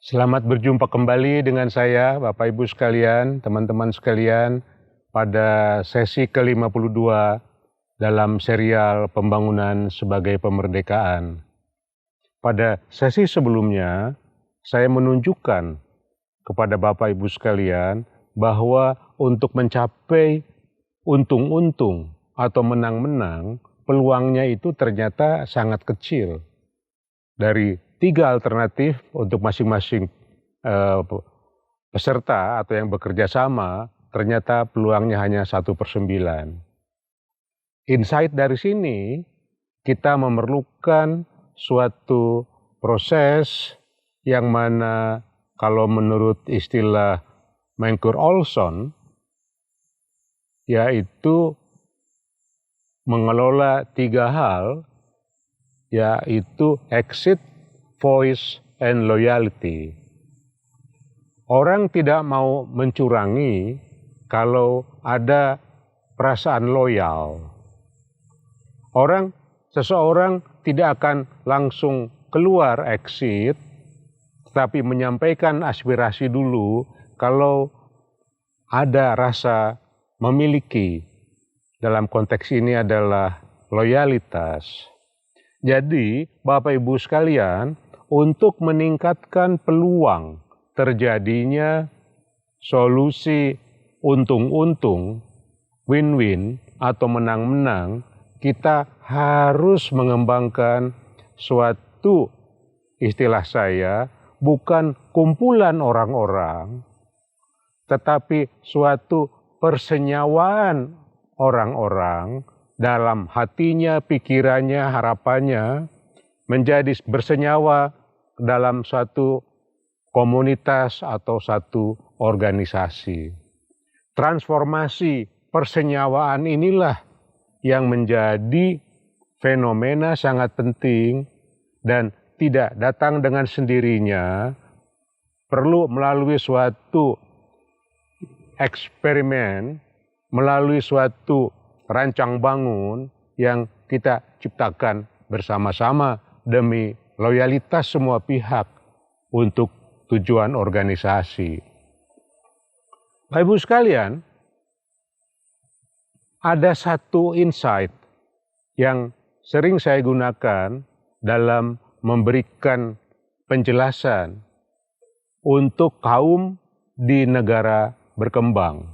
Selamat berjumpa kembali dengan saya, Bapak Ibu sekalian, teman-teman sekalian, pada sesi ke-52 dalam serial Pembangunan sebagai Pemerdekaan. Pada sesi sebelumnya, saya menunjukkan kepada Bapak Ibu sekalian bahwa untuk mencapai untung-untung atau menang-menang, peluangnya itu ternyata sangat kecil. Dari 3 alternatif untuk masing-masing peserta atau yang bekerja sama, ternyata peluangnya hanya 1/9. Insight dari sini, kita memerlukan suatu proses yang mana kalau menurut istilah Mencur Olson, yaitu mengelola 3 hal, yaitu exit, voice, and loyalty. Orang tidak mau mencurangi kalau ada perasaan loyal. Seseorang tidak akan langsung keluar exit, tetapi menyampaikan aspirasi dulu kalau ada rasa memiliki. Dalam konteks ini adalah loyalitas. Jadi, Bapak Ibu sekalian, untuk meningkatkan peluang terjadinya solusi untung-untung, win-win atau menang-menang, kita harus mengembangkan suatu, istilah saya, bukan kumpulan orang-orang, tetapi suatu persenyawaan orang-orang dalam hatinya, pikirannya, harapannya, menjadi bersenyawa dalam satu komunitas atau satu organisasi. Transformasi persenyawaan inilah yang menjadi fenomena sangat penting dan tidak datang dengan sendirinya, perlu melalui suatu eksperimen, melalui suatu rancang bangun yang kita ciptakan bersama-sama demi loyalitas semua pihak untuk tujuan organisasi. Bapak Ibu sekalian, ada satu insight yang sering saya gunakan dalam memberikan penjelasan untuk kaum di negara berkembang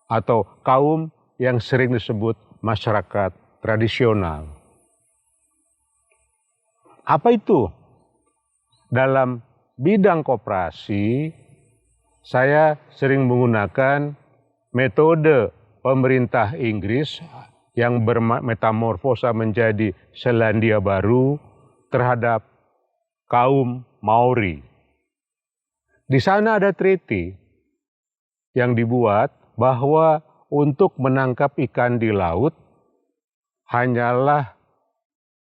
atau kaum yang sering disebut masyarakat tradisional. Apa itu? Dalam bidang koperasi, saya sering menggunakan metode pemerintah Inggris yang bermetamorfosa menjadi Selandia Baru terhadap kaum Maori. Di sana ada treaty yang dibuat bahwa untuk menangkap ikan di laut hanyalah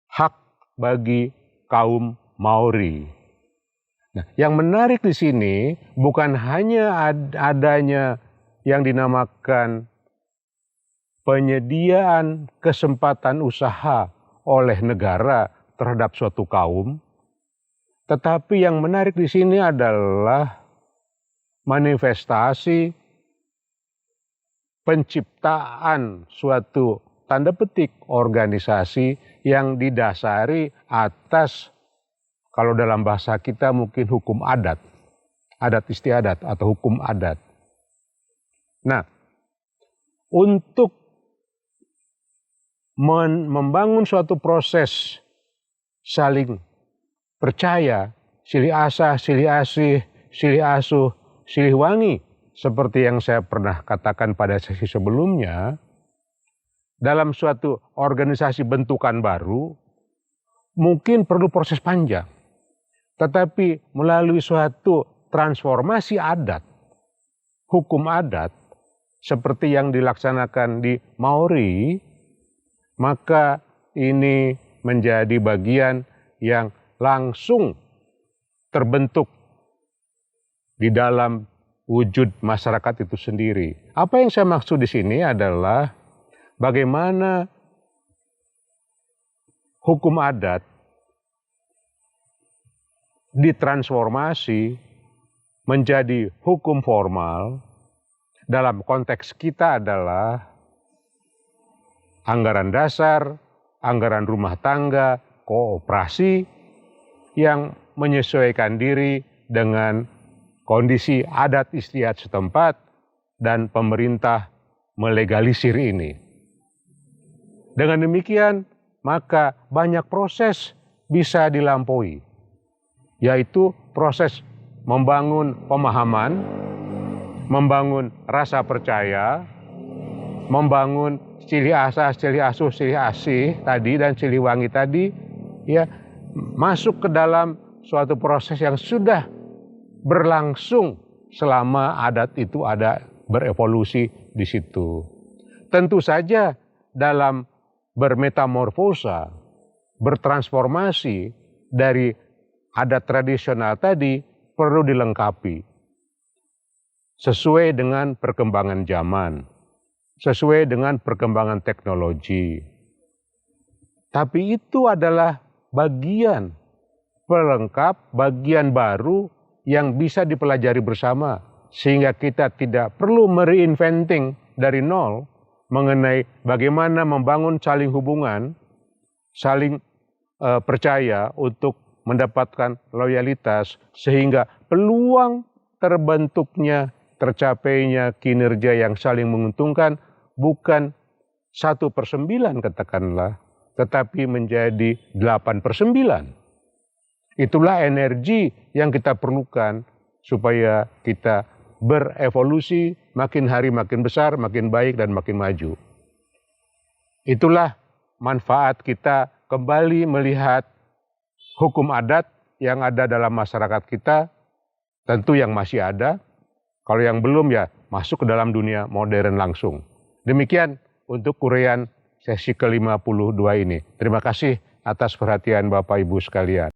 hak bagi kaum Maori. Nah, yang menarik di sini bukan hanya adanya yang dinamakan penyediaan kesempatan usaha oleh negara terhadap suatu kaum, tetapi yang menarik di sini adalah manifestasi penciptaan suatu tanda petik organisasi yang didasari atas, kalau dalam bahasa kita mungkin hukum adat, adat istiadat atau hukum adat. Nah, untuk membangun suatu proses saling percaya, silih asah, silih asih, silih asuh, silih wangi, seperti yang saya pernah katakan pada sesi sebelumnya, dalam suatu organisasi bentukan baru, mungkin perlu proses panjang. Tetapi melalui suatu transformasi adat, hukum adat, seperti yang dilaksanakan di Maori, maka ini menjadi bagian yang langsung terbentuk di dalam wujud masyarakat itu sendiri. Apa yang saya maksud di sini adalah bagaimana hukum adat ditransformasi menjadi hukum formal dalam konteks kita adalah anggaran dasar, anggaran rumah tangga, koperasi yang menyesuaikan diri dengan kondisi adat istiadat setempat dan pemerintah melegalisir ini. Dengan demikian, maka banyak proses bisa dilampaui, yaitu proses membangun pemahaman, membangun rasa percaya, membangun cili asah, cili asuh, cili asih tadi dan cili wangi tadi, ya, masuk ke dalam suatu proses yang sudah berlangsung selama adat itu ada berevolusi di situ. Tentu saja dalam bermetamorfosa, bertransformasi dari adat tradisional tadi perlu dilengkapi sesuai dengan perkembangan zaman, sesuai dengan perkembangan teknologi. Tapi itu adalah bagian pelengkap, bagian baru yang bisa dipelajari bersama, sehingga kita tidak perlu mereinventing dari nol mengenai bagaimana membangun saling hubungan, saling percaya untuk mendapatkan loyalitas, sehingga peluang terbentuknya, tercapainya kinerja yang saling menguntungkan bukan 1/9 katakanlah, tetapi menjadi 8/9. Itulah energi yang kita perlukan supaya kita berevolusi makin hari makin besar, makin baik dan makin maju. Itulah manfaat kita kembali melihat hukum adat yang ada dalam masyarakat kita, tentu yang masih ada. Kalau yang belum ya masuk ke dalam dunia modern langsung. Demikian untuk uraian sesi ke-52 ini. Terima kasih atas perhatian Bapak Ibu sekalian.